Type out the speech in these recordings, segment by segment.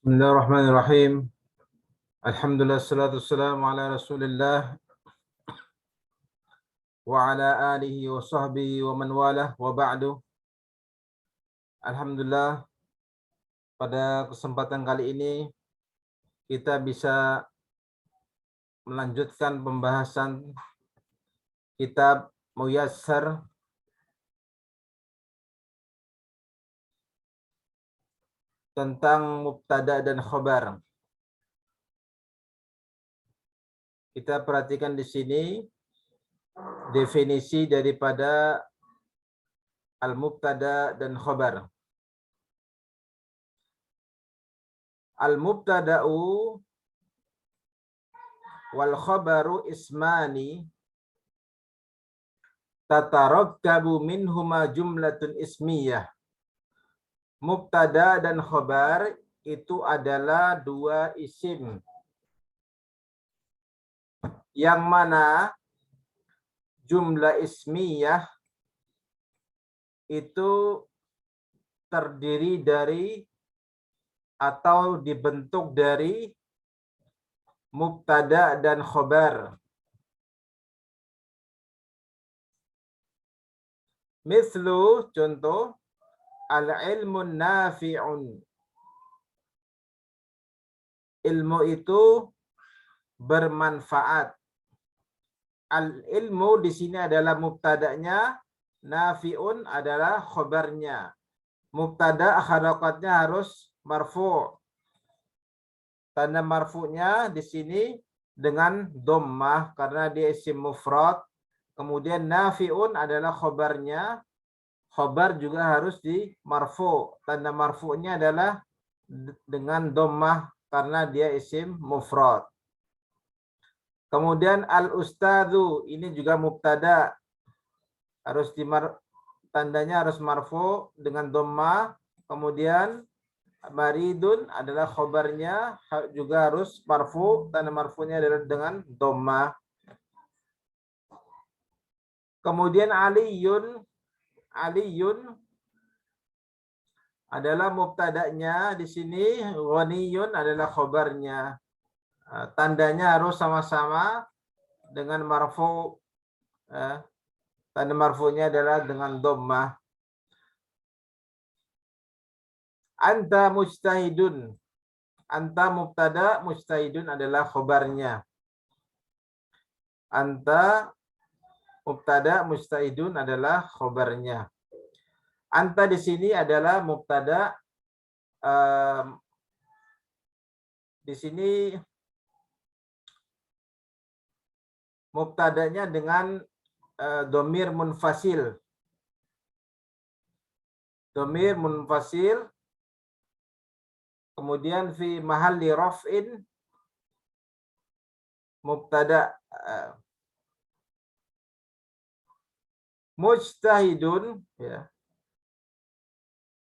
Bismillahirrahmanirrahim. Alhamdulillah, salatu wassalamu ala Rasulillah wa ala alihi wa sahbihi wa man walah wa ba'du. Alhamdulillah, pada kesempatan kali ini kita bisa melanjutkan pembahasan kitab Muyassar tentang mubtada dan khobar. Kita perhatikan di sini definisi daripada al-mubtada dan khobar. Al-mubtada'u wal khobaru ismani tatarakkabu minhuma jumlatun ismiyah. Mubtada dan khobar itu adalah dua isim yang mana jumlah ismiyah itu terdiri dari atau dibentuk dari mubtada dan khobar. Mislu, contoh, al-ilmun nafi'un. Ilmu itu bermanfaat. Al-ilmu di sini adalah mubtada'nya, nafi'un adalah khobarnya. Mubtada harakatnya harus marfu'. Tanda marfu'nya di sini dengan dhammah karena dia isim mufrad. Kemudian nafi'un adalah khobarnya. Khobar juga harus di marfu'. Tanda marfu'nya adalah dengan dhammah karena dia isim mufrad. Kemudian al-ustadzu ini juga mubtada. Harus tandanya harus marfu' dengan dhammah. Kemudian maridun adalah khobarnya juga harus marfu'. Tanda marfu'nya adalah dengan dhammah. Kemudian aliyun adalah mubtada'nya di sini, ghaniyun adalah khobarnya. Tandanya harus sama-sama dengan marfu'. Tanda marfu'nya adalah dengan dhammah. Anta mujtahidun. Anta mubtada, mujtahidun adalah khobarnya. Anta mubtada, mujtahidun adalah khobarnya. Anta di sini adalah mubtada. Di sini mubtadanya dengan dhamir munfasil. Dhamir munfasil. Kemudian fi mahalli raf'in mubtada. Mujtahidun ya,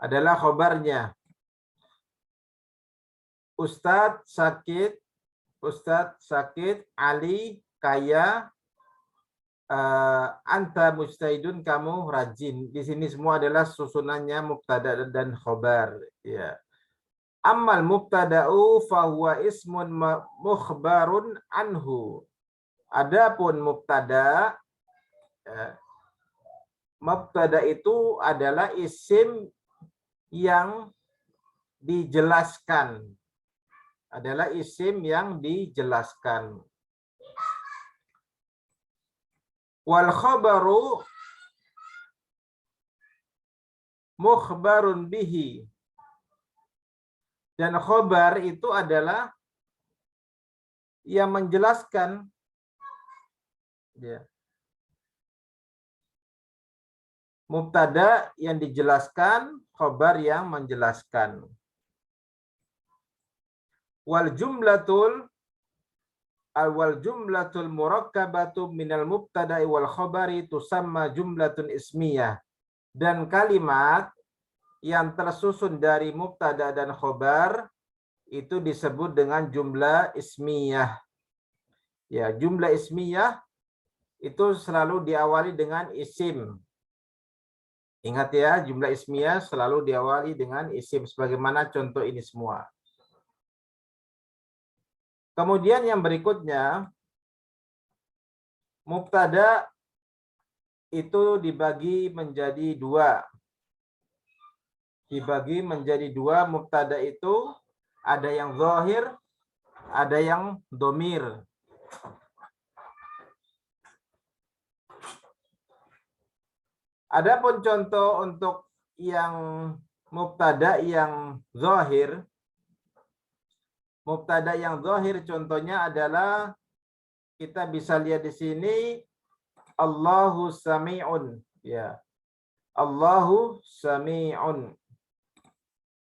adalah khobarnya. Ustadz sakit, Ali kaya, anta mujtahidun kamu rajin. Di sini semua adalah susunannya mubtada dan khobar ya. Ammal mubtada'u fahuwa ismun mukhbarun anhu. Adapun mubtada, mubtada itu adalah isim yang dijelaskan. Adalah isim yang dijelaskan. Wal khabaru mukhbarun bihi. Dan khobar itu adalah yang menjelaskan. Ya. Mubtada yang dijelaskan, khobar yang menjelaskan. Wal jumlatul murakkabatu minal mubtada'i wal khabari tusamma jumlatun ismiyah. Dan kalimat yang tersusun dari mubtada dan khobar itu disebut dengan jumlah ismiyah. Ya, jumlah ismiyah itu selalu diawali dengan isim. Ingat ya, jumlah ismiyah selalu diawali dengan isim sebagaimana contoh ini semua. Kemudian yang berikutnya, mubtada itu dibagi menjadi dua. Dibagi menjadi dua, mubtada itu ada yang zahir, ada yang domir. Adapun contoh untuk yang mubtada yang zahir, mubtada yang zahir contohnya adalah kita bisa lihat di sini Allahu sami'un, ya. Allahu sami'un.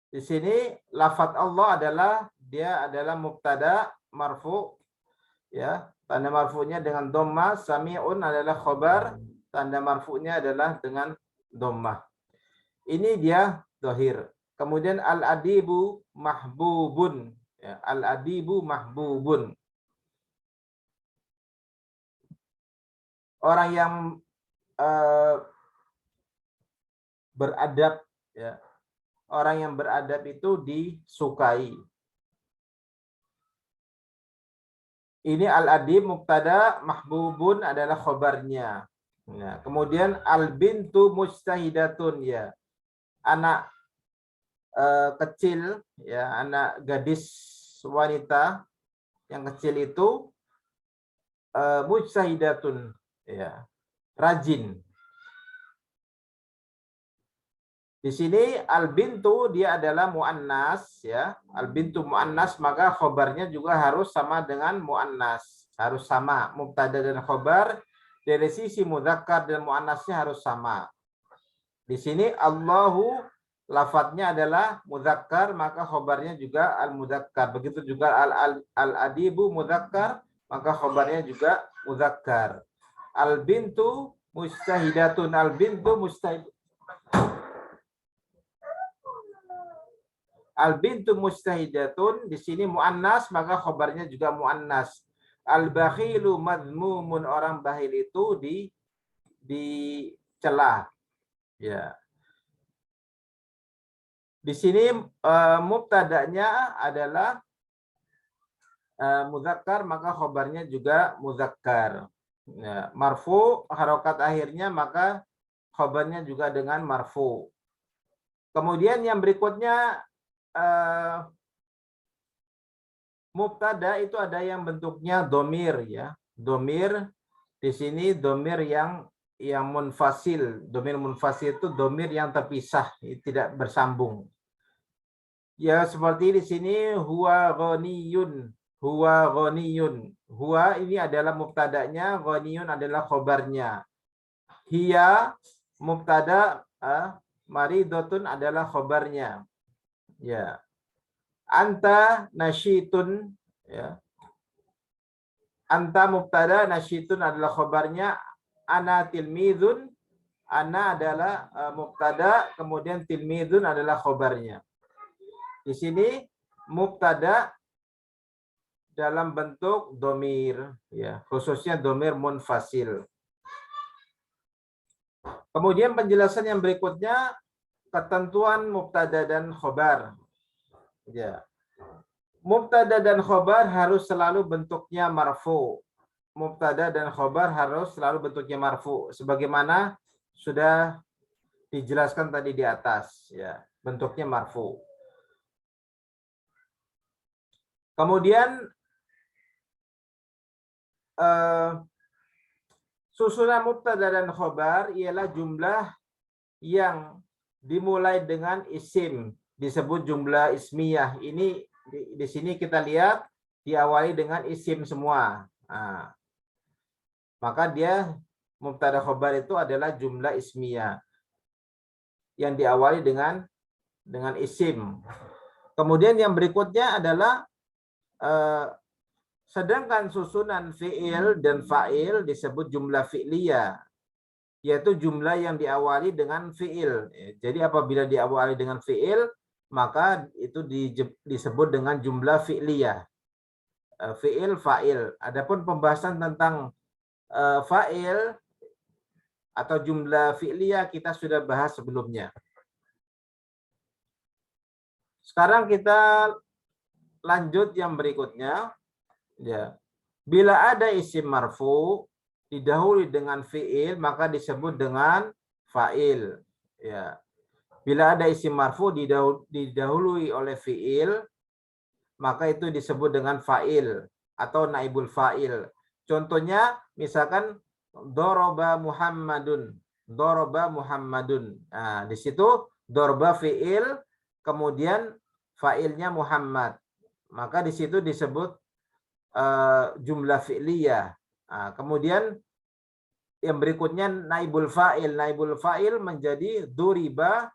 Di sini lafaz Allah adalah mubtada marfu, ya. Tanda marfu'nya dengan dhammah, sami'un adalah khabar, tanda marfu'nya adalah dengan dhammah. Ini dia zahir. Kemudian al-adibu mahbubun, ya. Al-adibu mahbubun. Orang yang beradab, ya. Orang yang beradab itu disukai. Ini al-adib mubtada, mahbubun adalah khabarnya. Nah, kemudian al-bintu mujtahidatun, ya. Anak kecil, ya, anak gadis wanita yang kecil itu mujtahidatun, ya, rajin. Di sini al-bintu dia adalah muannas, ya. Al-bintu muannas, maka khobarnya juga harus sama dengan muannas. Harus sama, mubtada dan khobar dari sisi mudzakkar dan muannasnya harus sama. Di sini Allahu lafadznya adalah mudzakkar, maka khobarnya juga al-mudzakkar. Begitu juga al-adibu mudzakkar, maka khobarnya juga mudzakkar. Al-bintu mustahidatun, al-bintu mustahidatun. Al-bintu mustahidatun, di sini muannas, maka khobarnya juga muannas. Al-bakhilu madmumun, orang bakhil itu dicela. Ya. Di sini mubtadanya adalah mudzakkar, maka khobarnya juga mudzakkar. Ya. Marfu, harokat akhirnya, maka khobarnya juga dengan marfu. Kemudian yang berikutnya, mubtada itu ada yang bentuknya domir, ya. Domir di sini domir yang munfasil. Domir munfasil itu domir yang terpisah, tidak bersambung. Ya, seperti di sini huwa ghaniyun, huwa ghaniyun. Huwa ini adalah mubtadanya, ghaniyun adalah khobarnya. Hiya mubtada, maridotun adalah khobarnya. Ya. Anta nasyitun, ya. Anta mubtada, nasyitun adalah khabarnya. Ana tilmidun, ana adalah mubtada, kemudian tilmidun adalah khabarnya. Di sini mubtada dalam bentuk domir, ya, khususnya domir munfasil. Kemudian penjelasan yang berikutnya, ketentuan mubtada dan khabar. Ya. Mubtada dan khobar harus selalu bentuknya marfu. Mubtada dan khobar harus selalu bentuknya marfu, sebagaimana sudah dijelaskan tadi di atas, ya, bentuknya marfu. Kemudian susunan mubtada dan khobar ialah jumlah yang dimulai dengan isim, disebut jumlah ismiyah. Ini di sini kita lihat diawali dengan isim semua. Nah, maka dia mubtada khobar itu adalah jumlah ismiyah yang diawali dengan isim. Kemudian yang berikutnya adalah sedangkan susunan fi'il dan fa'il disebut jumlah fi'liyah, yaitu jumlah yang diawali dengan fi'il. Jadi apabila diawali dengan fi'il, maka itu disebut dengan jumlah fi'liyah. Fi'il, fa'il. Adapun pembahasan tentang fa'il atau jumlah fi'liyah kita sudah bahas sebelumnya. Sekarang kita lanjut yang berikutnya. Ya. Bila ada isim marfu didahului dengan fiil maka disebut dengan fa'il. Ya. Bila ada isim marfu didahului oleh fiil maka itu disebut dengan fa'il atau naibul fa'il. Contohnya misalkan doroba Muhammadun. Doroba Muhammadun. Nah, di situ doroba fi'il kemudian fa'ilnya Muhammad. Maka di situ disebut jumlah fi'liyah. Nah, kemudian yang berikutnya naibul fa'il. Naibul fa'il menjadi duriba,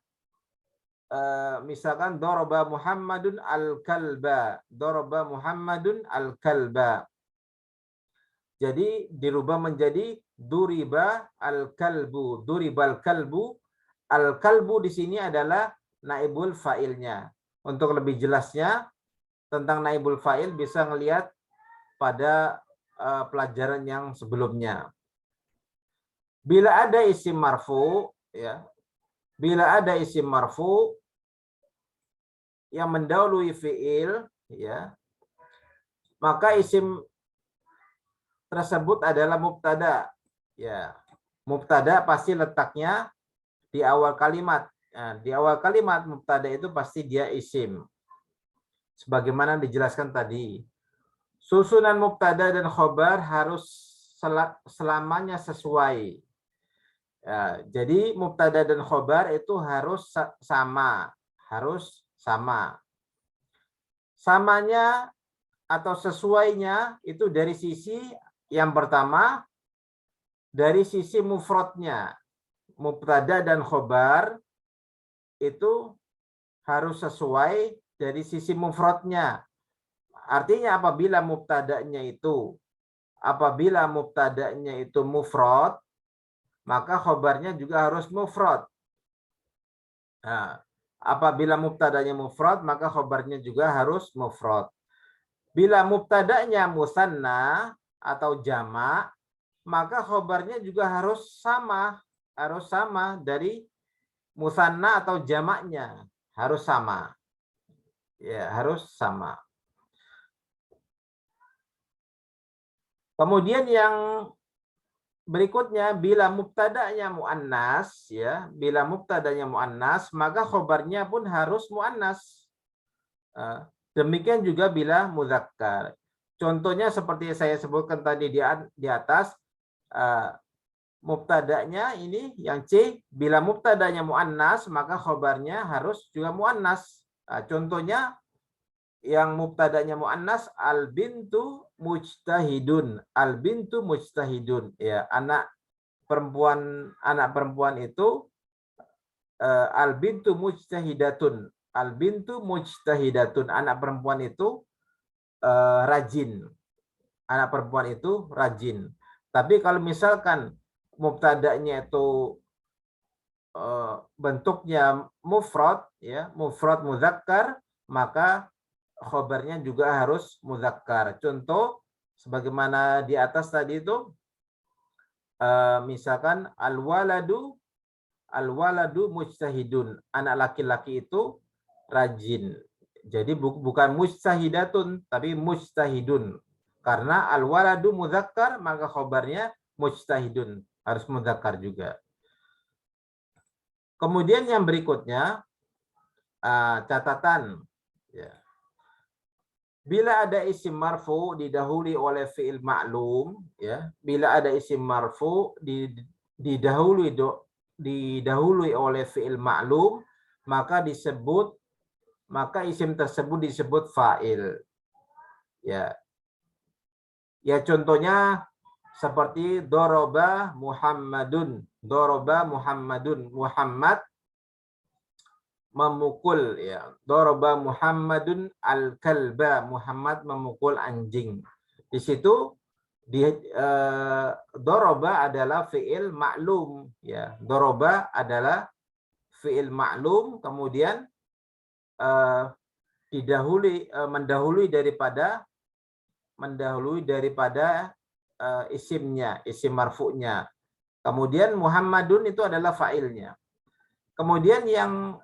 misalkan doroba Muhammadun al-kalba. Doroba Muhammadun al-kalba. Jadi dirubah menjadi duriba al-kalbu. Duribal kalbu. Al-kalbu di sini adalah naibul fa'ilnya. Untuk lebih jelasnya tentang naibul fa'il bisa ngelihat pada pelajaran yang sebelumnya. Bila ada isim marfu, ya, bila ada isim marfu yang mendahului fiil, ya, maka isim tersebut adalah mubtada. Ya, mubtada pasti letaknya di awal kalimat. Nah, di awal kalimat mubtada itu pasti dia isim. Sebagaimana dijelaskan tadi. Susunan mubtada dan khobar harus selamanya sesuai. Ya, jadi mubtada dan khobar itu harus sama. Harus sama. Samanya atau sesuainya itu dari sisi yang pertama, dari sisi mufradnya. Mubtada dan khobar itu harus sesuai dari sisi mufradnya. Artinya apabila mubtada'nya itu mufrad, maka khobarnya juga harus mufrad. Nah, apabila mubtada'nya mufrad, maka khobarnya juga harus mufrad. Bila mubtada'nya musanna atau jamak, maka khobarnya juga harus sama dari musanna atau jamaknya, harus sama. Ya, harus sama. Kemudian yang berikutnya, bila mubtada'nya muannas, ya, bila mubtada'nya muannas, maka khobarnya pun harus muannas. Demikian juga bila muzakkar. Contohnya seperti saya sebutkan tadi di atas, mubtada'nya ini yang C, bila mubtada'nya muannas, maka khobarnya harus juga muannas. Contohnya yang mubtada'nya muannas, al bintu mujtahidun. Al bintu mujtahidun. Ya, anak perempuan itu al bintu mujtahidatun. Al bintu mujtahidatun. Anak perempuan itu rajin. Anak perempuan itu rajin. Tapi kalau misalkan mubtada'nya itu bentuknya mufrad, ya, mufrad muzakkar, maka khobarnya juga harus muzakkar. Contoh sebagaimana di atas tadi itu, misalkan al-waladu mujtahidun. Anak laki-laki itu rajin. Jadi bukan mujtahidatun, tapi mujtahidun. Karena al-waladu muzakkar, maka khobarnya mujtahidun. Harus muzakkar juga. Kemudian yang berikutnya, catatan. Ya. Bila ada isim marfu didahului oleh fi'il ma'lum, ya. Bila ada isim marfu didahului oleh fi'il ma'lum, maka isim tersebut disebut fa'il. Ya. Ya, contohnya seperti doroba Muhammadun. Doroba Muhammadun. Muhammad memukul, ya. Doroba Muhammadun al-kalba. Muhammad memukul anjing. Di situ doroba adalah fi'il ma'lum, ya. Doroba adalah fi'il ma'lum, kemudian mendahului daripada isimnya, isim marfu'nya. Kemudian Muhammadun itu adalah fa'ilnya. Kemudian yang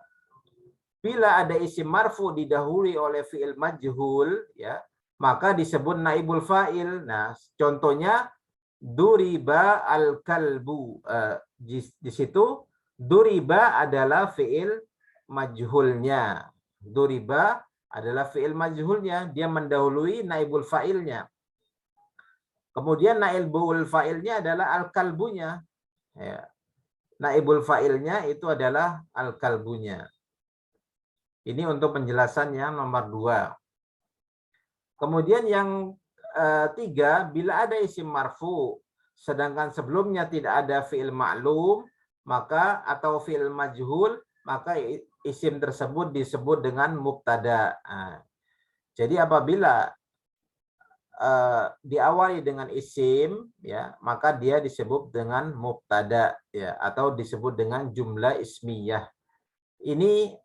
bila ada isim marfu didahului oleh fi'il majhul, ya, maka disebut naibul fa'il. Nah, contohnya duriba al-kalbu. Di situ duriba adalah fi'il majhulnya. Duriba adalah fi'il majhulnya, dia mendahului naibul fa'ilnya. Kemudian naibul fa'ilnya adalah al-kalbunya. Ya. Naibul fa'ilnya itu adalah al-kalbunya. Ini untuk penjelasan yang nomor 2. Kemudian yang 3, bila ada isim marfu, sedangkan sebelumnya tidak ada fi'il ma'lum, maka atau fi'il majhul, maka isim tersebut disebut dengan mubtada. Nah, jadi apabila diawali dengan isim, ya, maka dia disebut dengan mubtada, ya, atau disebut dengan jumlah ismiyah. Ini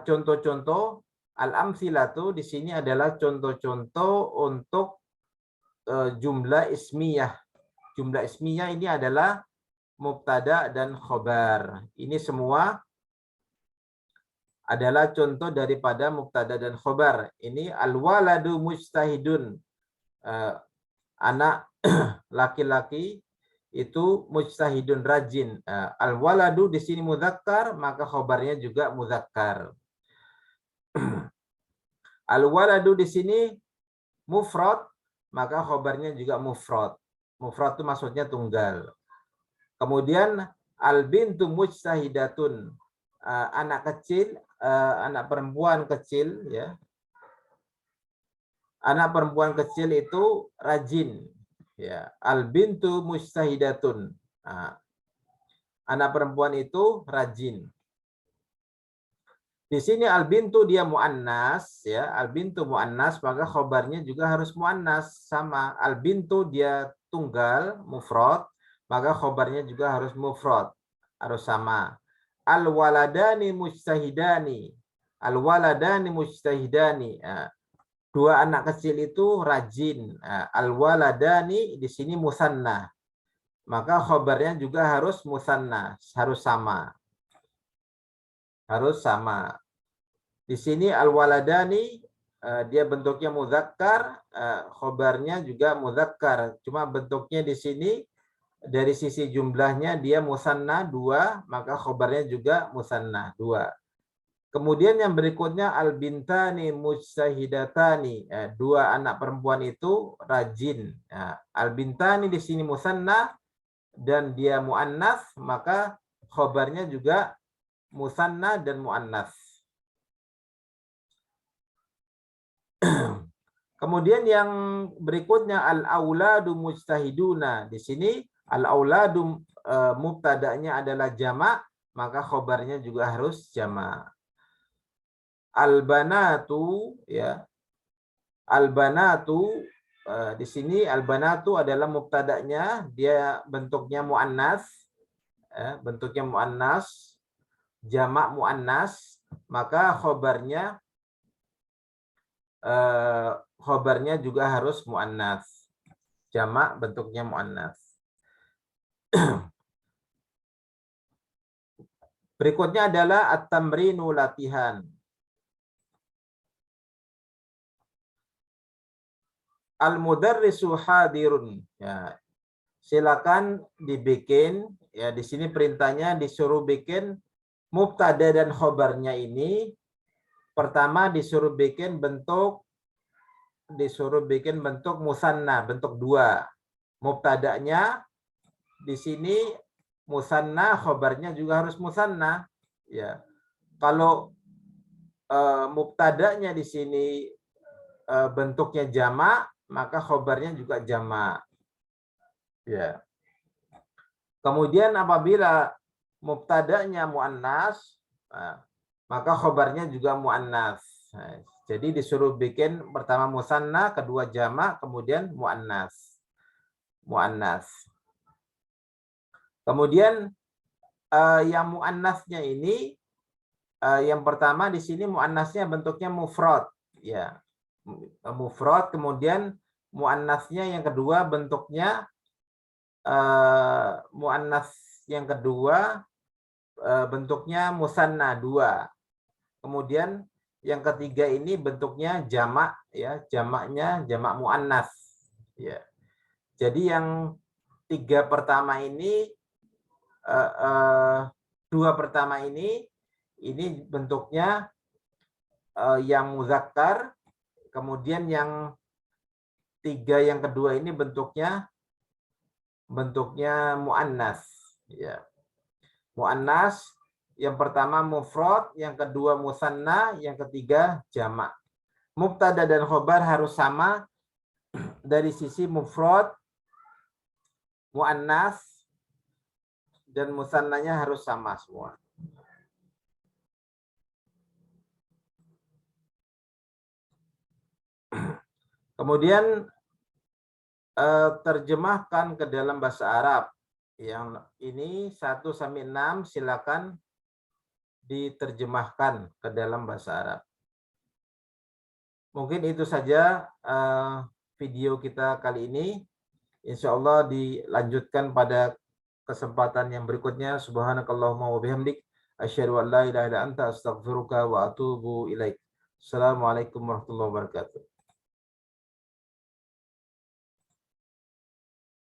contoh-contoh. Al-amthilatu di sini adalah contoh-contoh untuk jumlah ismiyah. Jumlah ismiyah ini adalah mubtada dan khobar. Ini semua adalah contoh daripada mubtada dan khobar. Ini al-waladu mujtahidun. Anak laki-laki itu mujtahidun, rajin. Al-waladu di sini mudzakkar, maka khobarnya juga mudzakkar. Al-waladu di sini mufrad, maka khobarnya juga mufrad. Mufrad itu maksudnya tunggal. Kemudian al-bintu mujtahidatun, anak kecil, anak perempuan kecil, ya. Anak perempuan kecil itu rajin, ya. Al-bintu mujtahidatun. Anak perempuan itu rajin. Di sini al-bintu dia muannas, ya. Al-bintu muannas, maka khobarnya juga harus muannas, sama. Al-bintu dia tunggal, mufrad, maka khobarnya juga harus mufrad, harus sama. Al-waladani mujtahidani. Al-waladani mujtahidani. Dua anak kecil itu rajin. Al-waladani di sini musanna, maka khobarnya juga harus musanna, harus sama. Harus sama. Di sini al-waladani dia bentuknya mudzakkar, khobarnya juga mudzakkar. Cuma bentuknya di sini dari sisi jumlahnya dia musanna 2, maka khobarnya juga musanna 2. Kemudian yang berikutnya al-bintani mujtahidatani. Dua anak perempuan itu rajin. Al-bintani di sini musanna dan dia muannas, maka khobarnya juga musanna dan muannas. Kemudian yang berikutnya al-auladu mujtahiduna. Di sini al-auladu mubtada'nya adalah jamak, maka khobarnya juga harus jamak. Al-banatu, ya. Al-banatu di sini al-banatu adalah mubtada'nya, dia bentuknya muannas, bentuknya muannas, jamak muannas, maka khobarnya juga harus muannas. Jamak bentuknya muannas. Berikutnya adalah at-tamrinu, latihan. Al-mudarrisu hadirun. Ya. Silakan dibikin, ya, di sini perintahnya disuruh bikin mubtada dan khobarnya ini. Pertama disuruh bikin bentuk musanna, bentuk 2. Mubtada'nya di sini musanna, khobarnya juga harus musanna, ya. Kalau mubtada'nya di sini bentuknya jamak, maka khobarnya juga jamak, ya. Kemudian apabila mubtada'nya muannas, maka khobarnya juga muannas. Jadi disuruh bikin pertama musanna, kedua jamak, kemudian muannas. Muannas. Kemudian yang muannasnya ini, yang pertama di sini muannasnya bentuknya mufrad, ya. Mufrad, kemudian muannasnya yang kedua bentuknya muannas yang kedua bentuknya musanna 2. Kemudian yang ketiga ini bentuknya jamak ya, jamaknya jamak muannas ya. Jadi yang tiga pertama ini dua pertama ini bentuknya yang muzakkar, kemudian yang tiga yang kedua ini bentuknya muannas ya. Muannas yang pertama mufrad, yang kedua musanna, yang ketiga jamak. Mubtada dan khobar harus sama dari sisi mufrad, muannas, dan musannanya harus sama semua. Kemudian terjemahkan ke dalam bahasa Arab. Yang ini 1 sampai 6 silakan diterjemahkan ke dalam bahasa Arab. Mungkin itu saja video kita kali ini. Insya Allah dilanjutkan pada kesempatan yang berikutnya. Subhanakallahumma wa bihamdik asyhadu an la ilaha illa anta astaghfiruka wa atubu ilaik. Assalamualaikum warahmatullahi wabarakatuh.